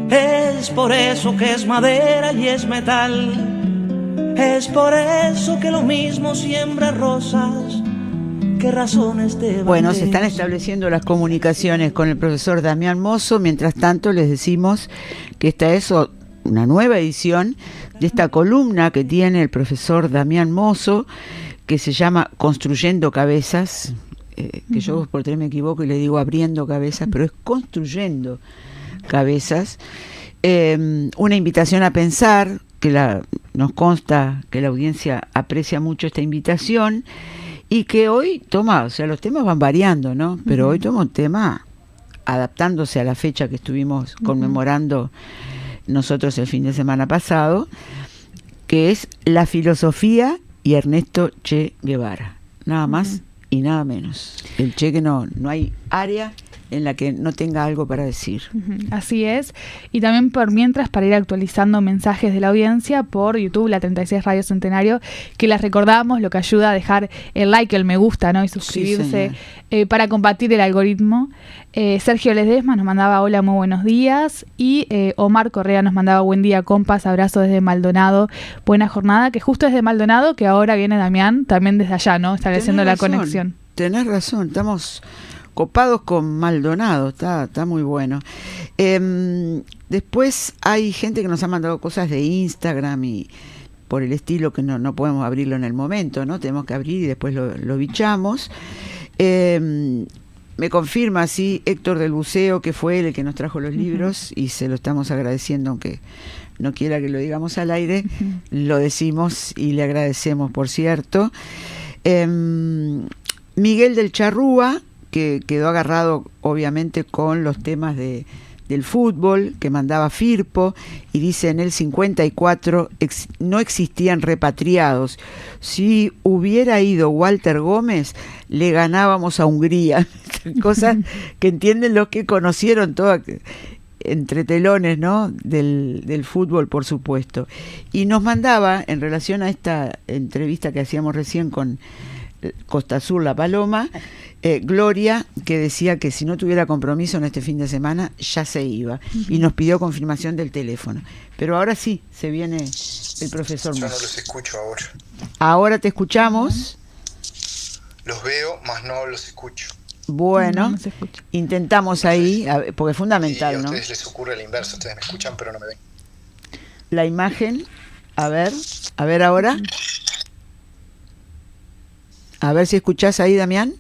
Es por eso que es madera y es metal. Es por eso que lo mismo siembra rosas. ¿Qué razones de Bueno, se están estableciendo las comunicaciones con el profesor Damián Mosso. Mientras tanto, les decimos que esta es una nueva edición de esta columna que tiene el profesor Damián Mosso, que se llama Construyendo Cabezas, que yo por tres me equivoco y le digo abriendo cabezas, pero es Construyendo Cabezas. Una invitación a pensar, que nos consta que la audiencia aprecia mucho esta invitación, y que hoy toma, o sea, los temas van variando, ¿no? Pero hoy toma un tema adaptándose a la fecha que estuvimos conmemorando nosotros el fin de semana pasado, que es la filosofía y Ernesto Che Guevara. Nada más y nada menos. El Che, que no hay área en la que no tenga algo para decir. Así es. Y también por mientras, para ir actualizando mensajes de la audiencia por YouTube, la 36 Radio Centenario, que les recordamos, lo que ayuda a dejar el like, el me gusta, ¿no? Y suscribirse, para combatir el algoritmo. Sergio Ledesma nos mandaba hola, muy buenos días. Y Omar Correa nos mandaba buen día, compas, abrazo desde Maldonado, buena jornada, que justo es de Maldonado, que ahora viene Damián, también desde allá, ¿no? Estableciendo la conexión. Tenés razón, estamos copados con Maldonado, está muy bueno. Después hay gente que nos ha mandado cosas de Instagram y por el estilo, que no podemos abrirlo en el momento, ¿no? Tenemos que abrir y después lo bichamos. Me confirma, sí, Héctor del Buceo, que fue él el que nos trajo los libros, y se lo estamos agradeciendo, aunque no quiera que lo digamos al aire, lo decimos y le agradecemos, por cierto. Miguel del Charrúa, que quedó agarrado obviamente con los temas del fútbol que mandaba Firpo, y dice: en el 54 no existían repatriados. Si hubiera ido Walter Gómez, le ganábamos a Hungría. Cosas que entienden los que conocieron todo entre telones, ¿no? del fútbol, por supuesto. Y nos mandaba, en relación a esta entrevista que hacíamos recién con Costa Azul La Paloma, Gloria, que decía que si no tuviera compromiso en este fin de semana ya se iba, y nos pidió confirmación del teléfono. Pero ahora sí, se viene el profesor Mosso. Yo no los escucho ahora. Ahora te escuchamos. Los veo, más no los escucho. Bueno, no se escucha. Intentamos ahí, porque es fundamental, y a ¿no? ustedes les ocurre la inversa, ustedes me escuchan pero no me ven. La imagen, a ver ahora. A ver si escuchás ahí, Damián.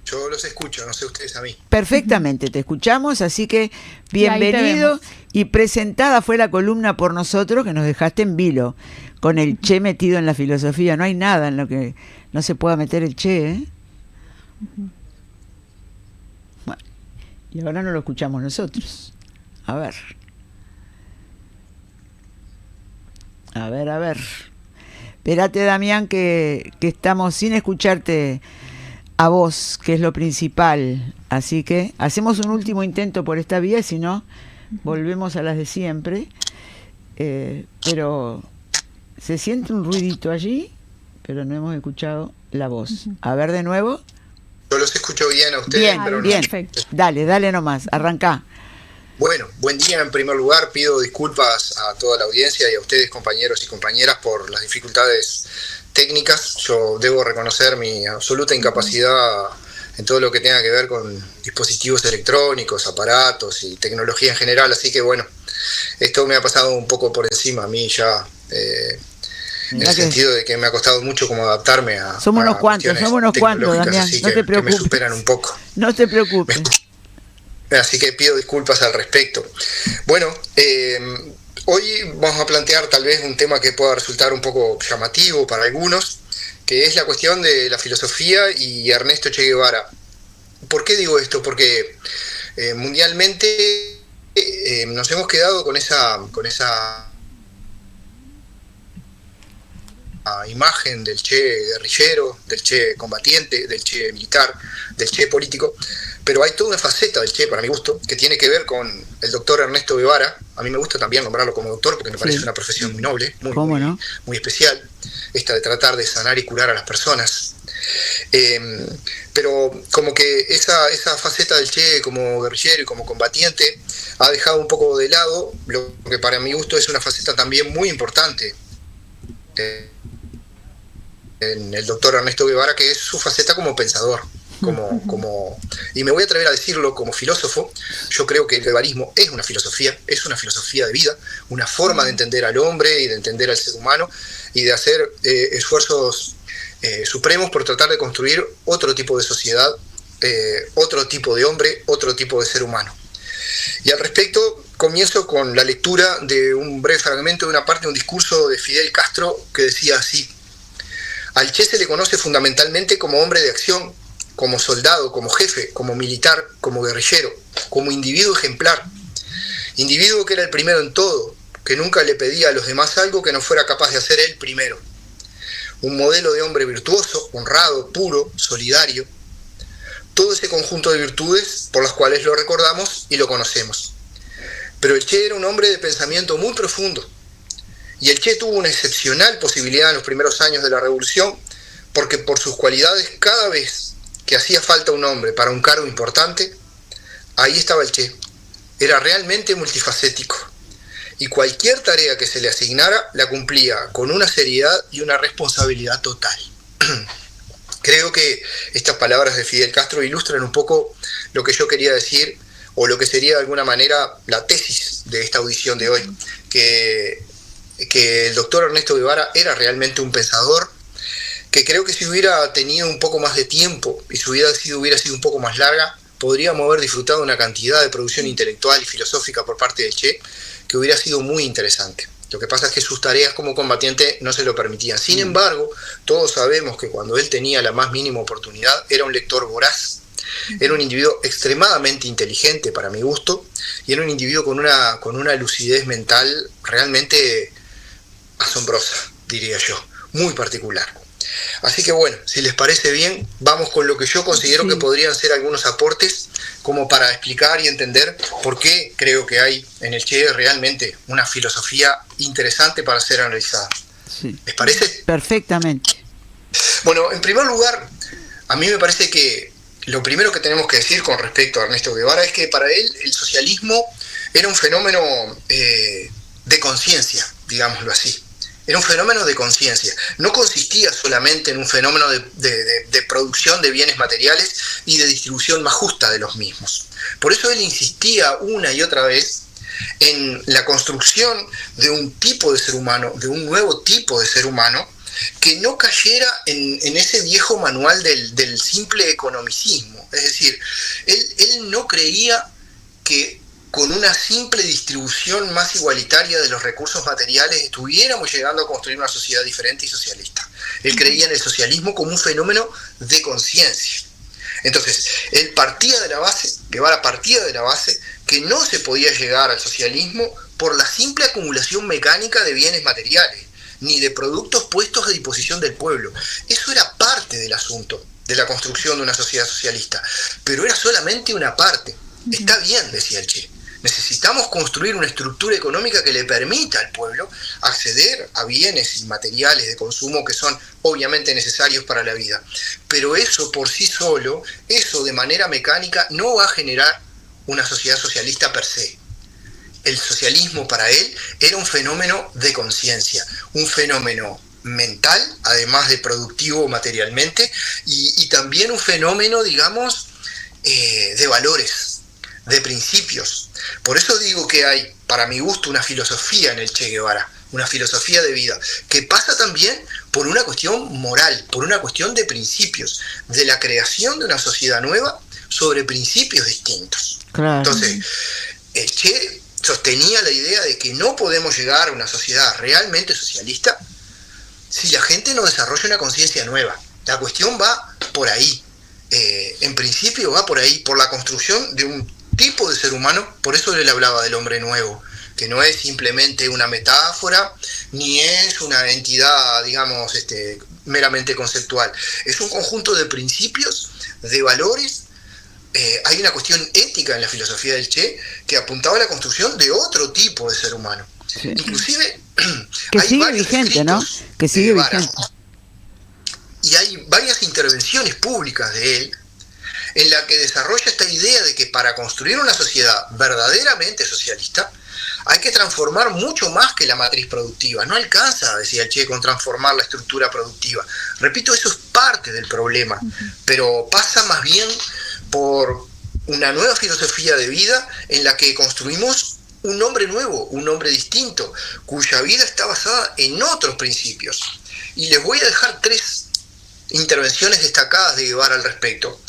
Yo los escucho, no sé ustedes a mí. Perfectamente, te escuchamos, así que bienvenido. Y presentada fue la columna por nosotros, que nos dejaste en vilo, con el Che metido en la filosofía. No hay nada en lo que no se pueda meter el Che, ¿eh? Bueno, y ahora no lo escuchamos nosotros. A ver. Espérate, Damián, que estamos sin escucharte a vos, que es lo principal. Así que hacemos un último intento por esta vía, si no, volvemos a las de siempre. Pero se siente un ruidito allí, pero no hemos escuchado la voz. A ver de nuevo. Yo los escucho bien a ustedes, pero bien. Perfecto. Dale nomás, arrancá. Bueno, buen día. En primer lugar, pido disculpas a toda la audiencia y a ustedes, compañeros y compañeras, por las dificultades técnicas. Yo debo reconocer mi absoluta incapacidad en todo lo que tenga que ver con dispositivos electrónicos, aparatos y tecnología en general, así que bueno, esto me ha pasado un poco por encima a mí ya, en el sentido de que me ha costado mucho como adaptarme a somos unos cuantos, Damián, así no te preocupes. que me superan un poco. No te preocupes. Así que pido disculpas al respecto. Bueno, hoy vamos a plantear tal vez un tema que pueda resultar un poco llamativo para algunos, que es la cuestión de la filosofía y Ernesto Che Guevara. ¿Por qué digo esto? Porque mundialmente nos hemos quedado con esa imagen del Che guerrillero, del Che combatiente, del Che militar, del Che político, pero hay toda una faceta del Che, para mi gusto, que tiene que ver con el doctor Ernesto Guevara. A mí me gusta también nombrarlo como doctor porque me parece una profesión muy noble, muy especial, esta de tratar de sanar y curar a las personas. Pero como que esa faceta del Che como guerrillero y como combatiente ha dejado un poco de lado lo que para mi gusto es una faceta también muy importante en el doctor Ernesto Guevara, que es su faceta como pensador. Y me voy a atrever a decirlo como filósofo. Yo creo que el guevarismo es una filosofía de vida, una forma de entender al hombre y de entender al ser humano y de hacer esfuerzos supremos por tratar de construir otro tipo de sociedad, otro tipo de hombre, otro tipo de ser humano. Y al respecto comienzo con la lectura de un breve fragmento de una parte de un discurso de Fidel Castro que decía así: al Che se le conoce fundamentalmente como hombre de acción, como soldado, como jefe, como militar, como guerrillero, como individuo ejemplar. Individuo que era el primero en todo, que nunca le pedía a los demás algo que no fuera capaz de hacer él primero. Un modelo de hombre virtuoso, honrado, puro, solidario. Todo ese conjunto de virtudes por las cuales lo recordamos y lo conocemos. Pero el Che era un hombre de pensamiento muy profundo. Y el Che tuvo una excepcional posibilidad en los primeros años de la Revolución, porque por sus cualidades, cada vez que hacía falta un hombre para un cargo importante, ahí estaba el Che. Era realmente multifacético. Y cualquier tarea que se le asignara la cumplía con una seriedad y una responsabilidad total. Creo que estas palabras de Fidel Castro ilustran un poco lo que yo quería decir, o lo que sería de alguna manera la tesis de esta audición de hoy, que el doctor Ernesto Guevara era realmente un pensador, que creo que si hubiera tenido un poco más de tiempo y si hubiera sido un poco más larga, podríamos haber disfrutado una cantidad de producción intelectual y filosófica por parte del Che que hubiera sido muy interesante. Lo que pasa es que sus tareas como combatiente no se lo permitían. Sin embargo, todos sabemos que cuando él tenía la más mínima oportunidad era un lector voraz, era un individuo extremadamente inteligente para mi gusto y era un individuo con una lucidez mental realmente asombrosa, diría yo, muy particular. Así que bueno, si les parece bien, vamos con lo que yo considero que podrían ser algunos aportes como para explicar y entender por qué creo que hay en el Che realmente una filosofía interesante para ser analizada. Sí. ¿Les parece? Perfectamente. Bueno, en primer lugar, a mí me parece que lo primero que tenemos que decir con respecto a Ernesto Guevara es que para él el socialismo era un fenómeno de conciencia, digámoslo así. Era un fenómeno de conciencia. No consistía solamente en un fenómeno de producción de bienes materiales y de distribución más justa de los mismos. Por eso él insistía una y otra vez en la construcción de un tipo de ser humano, de un nuevo tipo de ser humano, que no cayera en ese viejo manual del simple economicismo. Es decir, él no creía que con una simple distribución más igualitaria de los recursos materiales estuviéramos llegando a construir una sociedad diferente y socialista. Él creía en el socialismo como un fenómeno de conciencia. Entonces, Guevara partía de la base que no se podía llegar al socialismo por la simple acumulación mecánica de bienes materiales, ni de productos puestos a disposición del pueblo. Eso era parte del asunto de la construcción de una sociedad socialista, pero era solamente una parte. Está bien, decía el Che. Necesitamos construir una estructura económica que le permita al pueblo acceder a bienes y materiales de consumo que son obviamente necesarios para la vida. Pero eso por sí solo, eso de manera mecánica, no va a generar una sociedad socialista per se. El socialismo para él era un fenómeno de conciencia, un fenómeno mental, además de productivo materialmente, y también un fenómeno, digamos, de valores, de principios. Por eso digo que hay, para mi gusto, una filosofía en el Che Guevara, una filosofía de vida, que pasa también por una cuestión moral, por una cuestión de principios, de la creación de una sociedad nueva sobre principios distintos. Claro. Entonces, el Che sostenía la idea de que no podemos llegar a una sociedad realmente socialista si la gente no desarrolla una conciencia nueva. La cuestión va por ahí. En principio va por ahí, por la construcción de un tipo de ser humano. Por eso él hablaba del hombre nuevo, que no es simplemente una metáfora, ni es una entidad, digamos, meramente conceptual. Es un conjunto de principios, de valores. Hay una cuestión ética en la filosofía del Che que apuntaba a la construcción de otro tipo de ser humano. Sí. Inclusive que sigue vigente, ¿no? Que sigue vigente. Y hay varias intervenciones públicas de él, en la que desarrolla esta idea de que para construir una sociedad verdaderamente socialista hay que transformar mucho más que la matriz productiva. No alcanza, decía el Che, con transformar la estructura productiva. Repito, eso es parte del problema, pero pasa más bien por una nueva filosofía de vida en la que construimos un hombre nuevo, un hombre distinto, cuya vida está basada en otros principios. Y les voy a dejar 3 intervenciones destacadas de Guevara al respecto.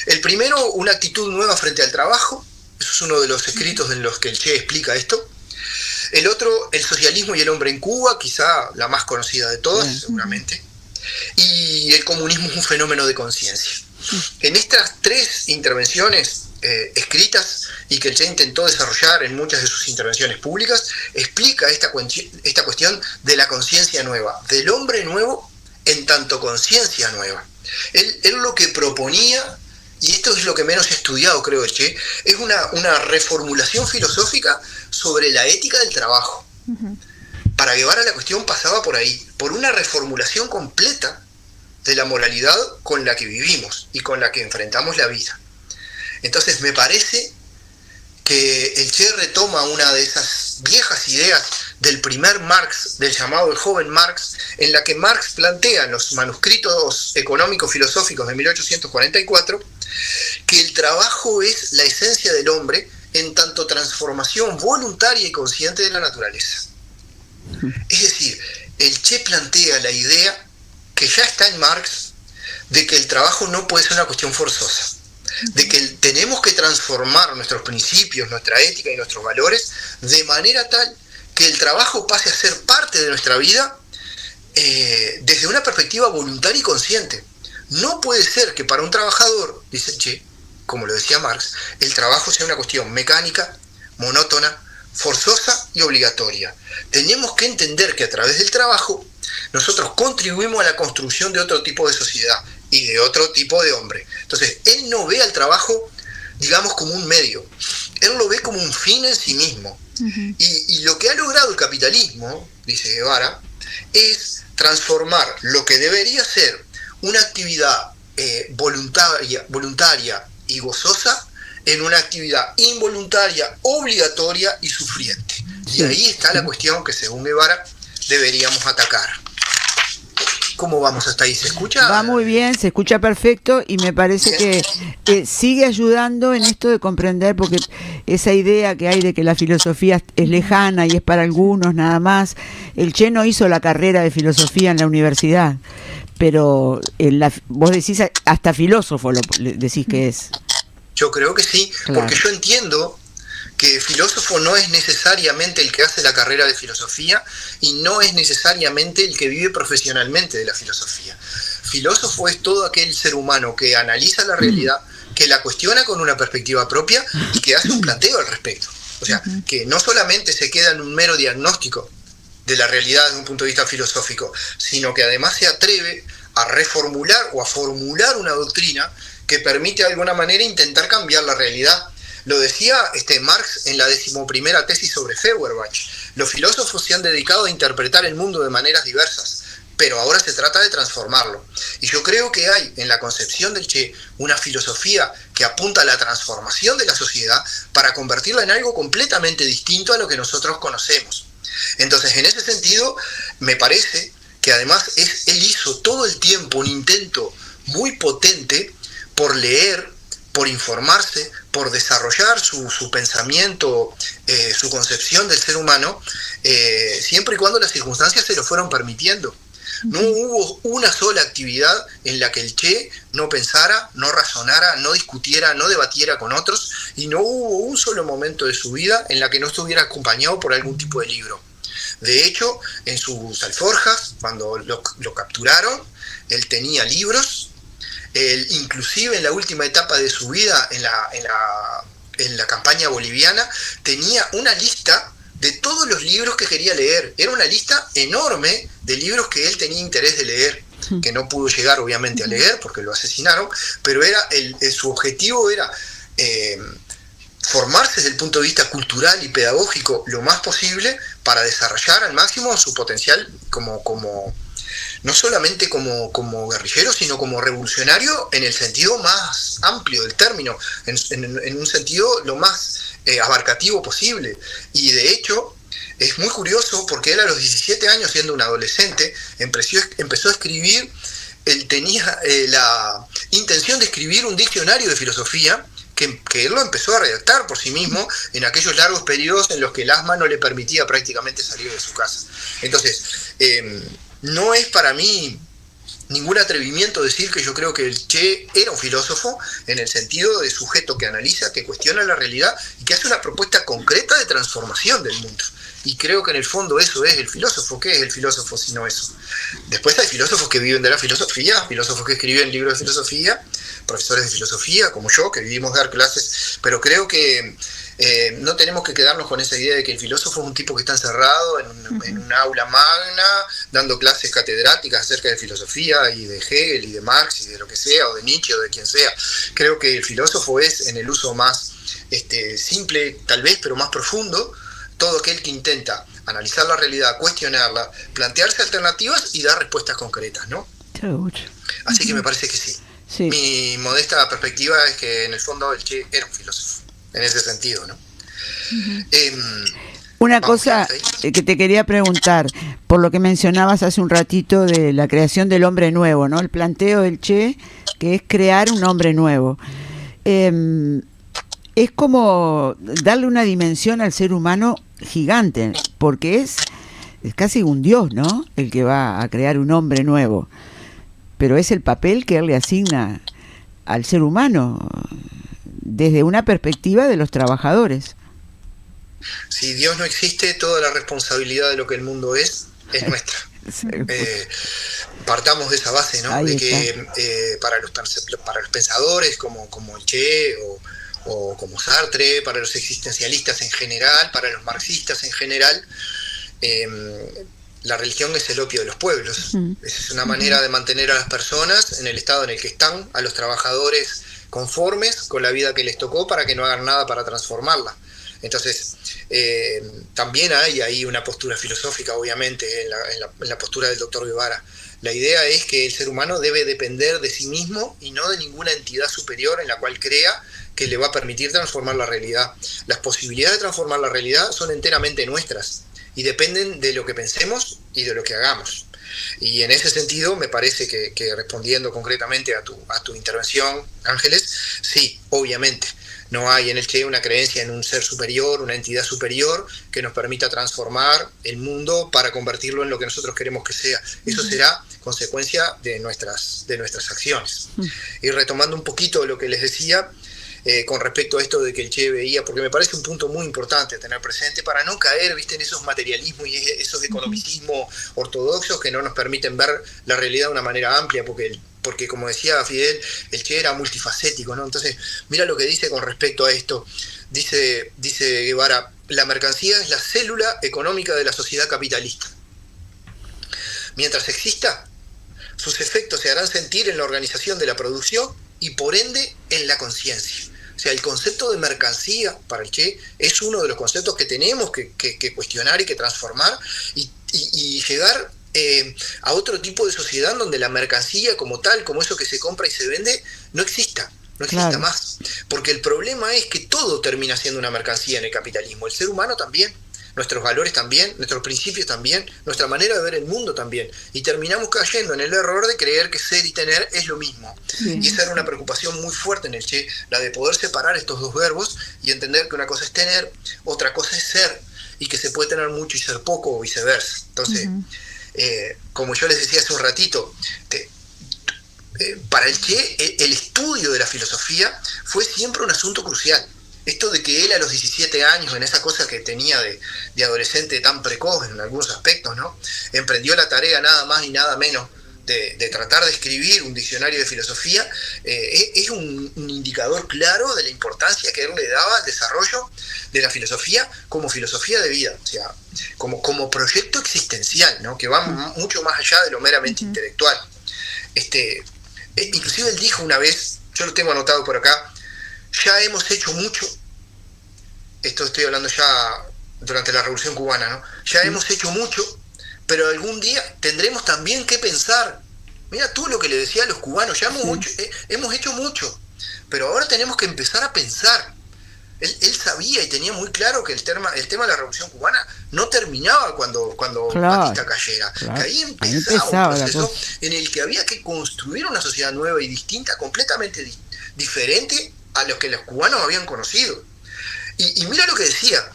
El primero, una actitud nueva frente al trabajo. Eso es uno de los escritos en los que el Che explica esto. El otro, el socialismo y el hombre en Cuba, quizá la más conocida de todas, seguramente. Y el comunismo es un fenómeno de conciencia. En estas 3 intervenciones escritas y que el Che intentó desarrollar en muchas de sus intervenciones públicas, explica esta cuestión de la conciencia nueva, del hombre nuevo en tanto conciencia nueva. Él lo que proponía, y esto es lo que menos he estudiado, creo, el Che, es una reformulación filosófica sobre la ética del trabajo. Para Guevara la cuestión pasaba por ahí, por una reformulación completa de la moralidad con la que vivimos y con la que enfrentamos la vida. Entonces me parece que el Che retoma una de esas viejas ideas del primer Marx, del llamado el joven Marx, en la que Marx plantea en los manuscritos económicos filosóficos de 1844 que el trabajo es la esencia del hombre en tanto transformación voluntaria y consciente de la naturaleza. Es decir, el Che plantea la idea que ya está en Marx de que el trabajo no puede ser una cuestión forzosa, de que tenemos que transformar nuestros principios, nuestra ética y nuestros valores de manera tal que el trabajo pase a ser parte de nuestra vida desde una perspectiva voluntaria y consciente. No puede ser que para un trabajador, dice Che, como lo decía Marx, el trabajo sea una cuestión mecánica, monótona, forzosa y obligatoria. Tenemos que entender que a través del trabajo nosotros contribuimos a la construcción de otro tipo de sociedad y de otro tipo de hombre. Entonces, él no ve al trabajo, digamos, como un medio. Él lo ve como un fin en sí mismo. Y lo que ha logrado el capitalismo, dice Guevara, es transformar lo que debería ser una actividad voluntaria y gozosa en una actividad involuntaria, obligatoria y sufriente. Y ahí está la cuestión que, según Guevara, deberíamos atacar. ¿Cómo vamos hasta ahí? ¿Se escucha? Va muy bien, se escucha perfecto y me parece que sigue ayudando en esto de comprender, porque esa idea que hay de que la filosofía es lejana y es para algunos nada más. El Che no hizo la carrera de filosofía en la universidad, pero vos decís hasta filósofo decís que es. Yo creo que sí, claro. Porque yo entiendo que filósofo no es necesariamente el que hace la carrera de filosofía y no es necesariamente el que vive profesionalmente de la filosofía. Filósofo es todo aquel ser humano que analiza la realidad, que la cuestiona con una perspectiva propia y que hace un planteo al respecto. O sea, que no solamente se queda en un mero diagnóstico de la realidad desde un punto de vista filosófico, sino que además se atreve a reformular o a formular una doctrina que permite de alguna manera intentar cambiar la realidad. Lo decía Marx en la 11ª tesis sobre Feuerbach. Los filósofos se han dedicado a interpretar el mundo de maneras diversas, pero ahora se trata de transformarlo. Y yo creo que hay en la concepción del Che una filosofía que apunta a la transformación de la sociedad para convertirla en algo completamente distinto a lo que nosotros conocemos. Entonces, en ese sentido, me parece que además él hizo todo el tiempo un intento muy potente por leer, por informarse, por desarrollar su pensamiento, su concepción del ser humano, siempre y cuando las circunstancias se lo fueron permitiendo. No hubo una sola actividad en la que el Che no pensara, no razonara, no discutiera, no debatiera con otros, y no hubo un solo momento de su vida en la que no estuviera acompañado por algún tipo de libro. De hecho, en sus alforjas, cuando lo capturaron, él tenía libros. Inclusive en la última etapa de su vida, en la campaña boliviana, tenía una lista de todos los libros que quería leer. Era una lista enorme de libros que él tenía interés de leer, que no pudo llegar obviamente a leer porque lo asesinaron, pero su objetivo era formarse desde el punto de vista cultural y pedagógico lo más posible para desarrollar al máximo su potencial como no solamente como guerrillero, sino como revolucionario en el sentido más amplio del término, en un sentido lo más abarcativo posible. Y de hecho, es muy curioso porque él a los 17 años, siendo un adolescente, empezó a escribir. Él tenía la intención de escribir un diccionario de filosofía que él lo empezó a redactar por sí mismo en aquellos largos periodos en los que el asma no le permitía prácticamente salir de su casa. Entonces, no es para mí ningún atrevimiento decir que yo creo que el Che era un filósofo en el sentido de sujeto que analiza, que cuestiona la realidad y que hace una propuesta concreta de transformación del mundo. Y creo que en el fondo eso es el filósofo. ¿Qué es el filósofo sino eso? Después hay filósofos que viven de la filosofía, filósofos que escriben libros de filosofía, profesores de filosofía como yo, que vivimos dar clases, pero creo que no tenemos que quedarnos con esa idea de que el filósofo es un tipo que está encerrado en un aula magna, dando clases catedráticas acerca de filosofía y de Hegel y de Marx y de lo que sea, o de Nietzsche o de quien sea. Creo que el filósofo es, en el uso más simple tal vez, pero más profundo, todo aquel que intenta analizar la realidad, cuestionarla, plantearse alternativas y dar respuestas concretas, ¿no? Así que me parece que sí. Sí. Mi modesta perspectiva es que en el fondo el Che era un filósofo, en ese sentido, ¿no? Una cosa que te quería preguntar, por lo que mencionabas hace un ratito de la creación del hombre nuevo, ¿no? El planteo del Che, que es crear un hombre nuevo. Es como darle una dimensión al ser humano gigante, porque es casi un dios, ¿no? El que va a crear un hombre nuevo. Pero es el papel que él le asigna al ser humano desde una perspectiva de los trabajadores. Si Dios no existe, toda la responsabilidad de lo que el mundo es nuestra. Partamos de esa base, ¿no? De que para los pensadores como el Che o como Sartre, para los existencialistas en general, para los marxistas en general, la religión es el opio de los pueblos. Es una manera de mantener a las personas en el estado en el que están, a los trabajadores conformes con la vida que les tocó para que no hagan nada para transformarla. Entonces, también hay ahí una postura filosófica, obviamente, en la postura del doctor Guevara. La idea es que el ser humano debe depender de sí mismo y no de ninguna entidad superior en la cual crea que le va a permitir transformar la realidad. Las posibilidades de transformar la realidad son enteramente nuestras y dependen de lo que pensemos y de lo que hagamos. Y en ese sentido me parece que respondiendo concretamente a tu intervención, Ángeles, sí, obviamente. No hay en el Che una creencia en un ser superior, una entidad superior que nos permita transformar el mundo para convertirlo en lo que nosotros queremos que sea. Eso será consecuencia de nuestras acciones. Y retomando un poquito lo que les decía, con respecto a esto de que el Che veía, porque me parece un punto muy importante a tener presente para no caer, viste, en esos materialismos y esos economicismos ortodoxos que no nos permiten ver la realidad de una manera amplia, porque como decía Fidel, el Che era multifacético, ¿no? Entonces, mira lo que dice con respecto a esto. Dice Guevara, la mercancía es la célula económica de la sociedad capitalista. Mientras exista, sus efectos se harán sentir en la organización de la producción y por ende en la conciencia. O sea, el concepto de mercancía para el Che es uno de los conceptos que tenemos que cuestionar y que transformar y llegar a otro tipo de sociedad donde la mercancía como tal, como eso que se compra y se vende, no exista claro. Más. Porque el problema es que todo termina siendo una mercancía en el capitalismo. El ser humano también, nuestros valores también, nuestros principios también, nuestra manera de ver el mundo también. Y terminamos cayendo en el error de creer que ser y tener es lo mismo. Sí. Y esa era una preocupación muy fuerte en el Che, la de poder separar estos dos verbos y entender que una cosa es tener, otra cosa es ser, y que se puede tener mucho y ser poco o viceversa. Entonces, como yo les decía hace un ratito, para el Che el estudio de la filosofía fue siempre un asunto crucial. Esto de que él a los 17 años, en esa cosa que tenía de adolescente tan precoz en algunos aspectos, ¿no? Emprendió la tarea nada más y nada menos de tratar de escribir un diccionario de filosofía, es un indicador claro de la importancia que él le daba al desarrollo de la filosofía como filosofía de vida, o sea, como proyecto existencial, ¿no? Que va mucho más allá de lo meramente intelectual. Inclusive él dijo una vez, yo lo tengo anotado por acá, ya hemos hecho mucho, esto estoy hablando ya durante la Revolución Cubana, ¿no? Ya hemos hecho mucho, pero algún día tendremos también que pensar. Mira tú lo que le decía a los cubanos, ya hemos hecho mucho, pero ahora tenemos que empezar a pensar. Él sabía y tenía muy claro que el tema de la Revolución Cubana no terminaba cuando Batista cayera. Claro. Que ahí empezaba un proceso en el que había que construir una sociedad nueva y distinta, completamente diferente a los que los cubanos habían conocido. Y mira lo que decía,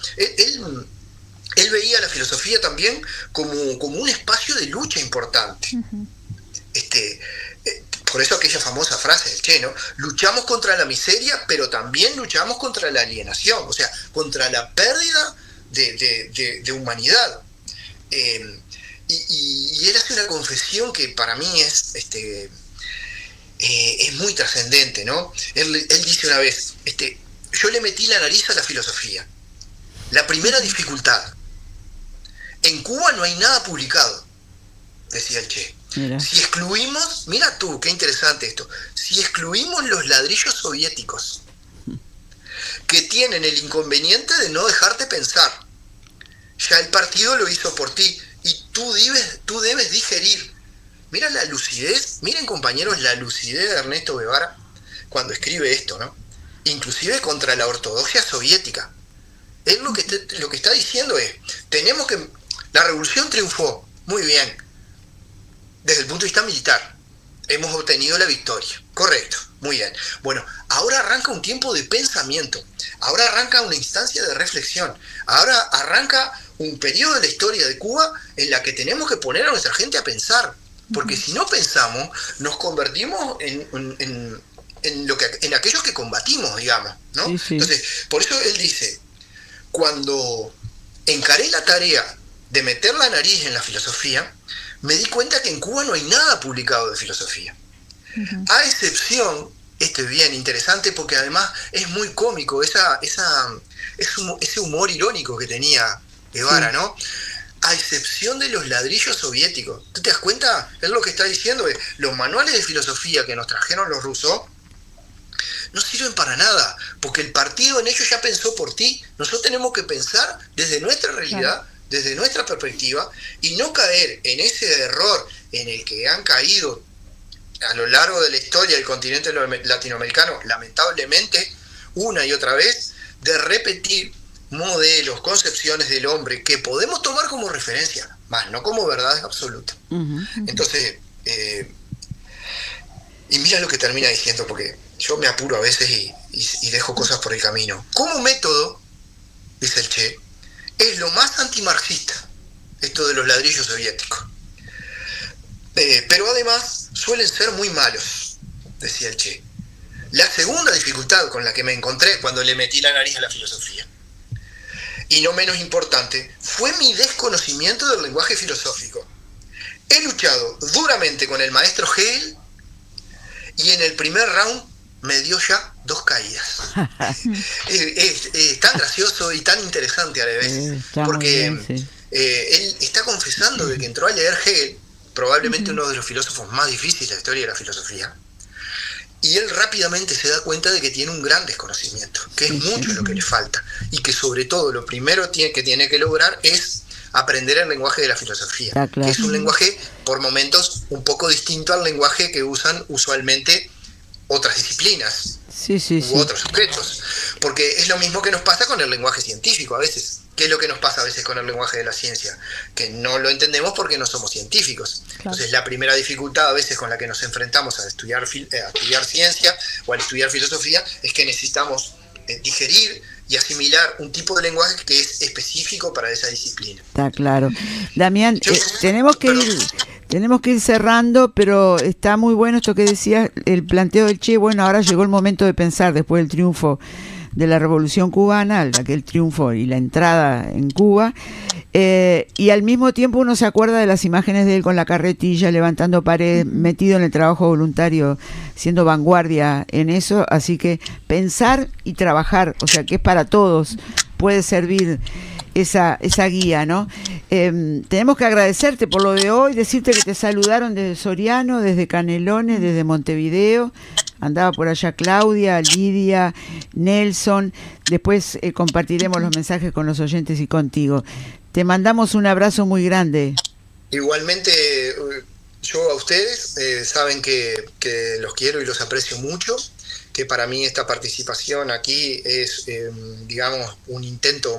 él veía la filosofía también como un espacio de lucha importante. Uh-huh. Por eso aquella famosa frase del Che, ¿no? Luchamos contra la miseria, pero también luchamos contra la alienación, o sea, contra la pérdida de humanidad. Y él hace una confesión que para mí es muy trascendente, ¿no? Él dice una vez, yo le metí la nariz a la filosofía. La primera dificultad, en Cuba no hay nada publicado, decía el Che. Mira. Si excluimos, mira tú, qué interesante esto, si excluimos los ladrillos soviéticos, que tienen el inconveniente de no dejarte pensar, ya el partido lo hizo por ti, y tú debes digerir. Mira la lucidez, miren compañeros, la lucidez de Ernesto Guevara, cuando escribe esto, ¿no? Inclusive contra la ortodoxia soviética. Él lo que está diciendo es, la revolución triunfó, muy bien, desde el punto de vista militar, hemos obtenido la victoria, correcto, muy bien. Bueno, ahora arranca un tiempo de pensamiento, ahora arranca una instancia de reflexión, ahora arranca un periodo de la historia de Cuba en la que tenemos que poner a nuestra gente a pensar, porque si no pensamos, nos convertimos en aquellos que combatimos, digamos, ¿no? Sí, sí. Entonces, por eso él dice, cuando encaré la tarea de meter la nariz en la filosofía, me di cuenta que en Cuba no hay nada publicado de filosofía. Uh-huh. A excepción, esto es bien interesante porque además es muy cómico, ese humor irónico que tenía Guevara, sí. ¿no? A excepción de los ladrillos soviéticos. ¿Tú te das cuenta? Él lo que está diciendo es, los manuales de filosofía que nos trajeron los rusos no sirven para nada, porque el partido en ellos ya pensó por ti. Nosotros tenemos que pensar desde nuestra realidad, claro, desde nuestra perspectiva, y no caer en ese error en el que han caído a lo largo de la historia del continente latinoamericano, lamentablemente, una y otra vez, de repetir modelos, concepciones del hombre que podemos tomar como referencia, más no como verdades absolutas. Uh-huh. Entonces, y mira lo que termina diciendo, porque yo me apuro a veces y dejo cosas por el camino. Como método, dice el Che, es lo más antimarxista, esto de los ladrillos soviéticos. Pero además suelen ser muy malos, decía el Che. La segunda dificultad con la que me encontré cuando le metí la nariz a la filosofía, y no menos importante, fue mi desconocimiento del lenguaje filosófico. He luchado duramente con el maestro Hegel y en el primer round me dio ya 2 caídas. Es tan gracioso y tan interesante a la vez, porque bien, sí. Él está confesando de que entró a leer Hegel, probablemente uno de los filósofos más difíciles de la historia de la filosofía, y él rápidamente se da cuenta de que tiene un gran desconocimiento, que es mucho lo que le falta, y que sobre todo lo primero que tiene que lograr es aprender el lenguaje de la filosofía, claro, que es un lenguaje por momentos un poco distinto al lenguaje que usan usualmente otras disciplinas u otros sujetos, porque es lo mismo que nos pasa con el lenguaje científico a veces. ¿Qué es lo que nos pasa a veces con el lenguaje de la ciencia? Que no lo entendemos porque no somos científicos. Claro. Entonces la primera dificultad a veces con la que nos enfrentamos a estudiar ciencia o a estudiar filosofía es que necesitamos digerir y asimilar un tipo de lenguaje que es específico para esa disciplina. Está claro. Damián, tenemos que ir cerrando, pero está muy bueno esto que decías, el planteo del Che. Bueno, ahora llegó el momento de pensar, después del triunfo de la Revolución Cubana, aquel triunfo y la entrada en Cuba, y al mismo tiempo uno se acuerda de las imágenes de él con la carretilla, levantando paredes, metido en el trabajo voluntario, siendo vanguardia en eso, así que pensar y trabajar, o sea que es para todos, puede servir esa guía, ¿no? Tenemos que agradecerte por lo de hoy, decirte que te saludaron desde Soriano, desde Canelones, desde Montevideo. Andaba por allá Claudia, Lidia, Nelson. Después compartiremos los mensajes con los oyentes y contigo. Te mandamos un abrazo muy grande. Igualmente, yo a ustedes saben que los quiero y los aprecio mucho, que para mí esta participación aquí es, digamos, un intento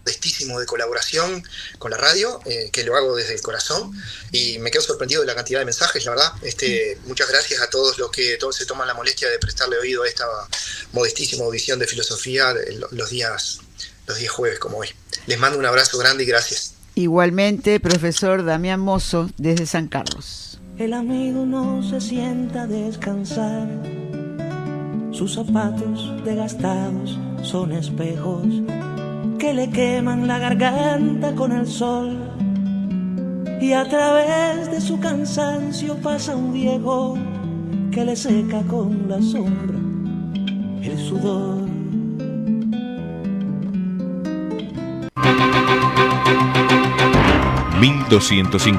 modestísimo de colaboración con la radio, que lo hago desde el corazón, y me quedo sorprendido de la cantidad de mensajes, la verdad. Muchas gracias a todos los que todos se toman la molestia de prestarle oído a esta modestísima audición de filosofía los días jueves como hoy. Les mando un abrazo grande y gracias. Igualmente, profesor Damián Mosso, desde San Carlos. El amigo no se sienta a descansar, sus zapatos desgastados son espejos que le queman la garganta con el sol, y a través de su cansancio pasa un viejo que le seca con la sombra el sudor. 1250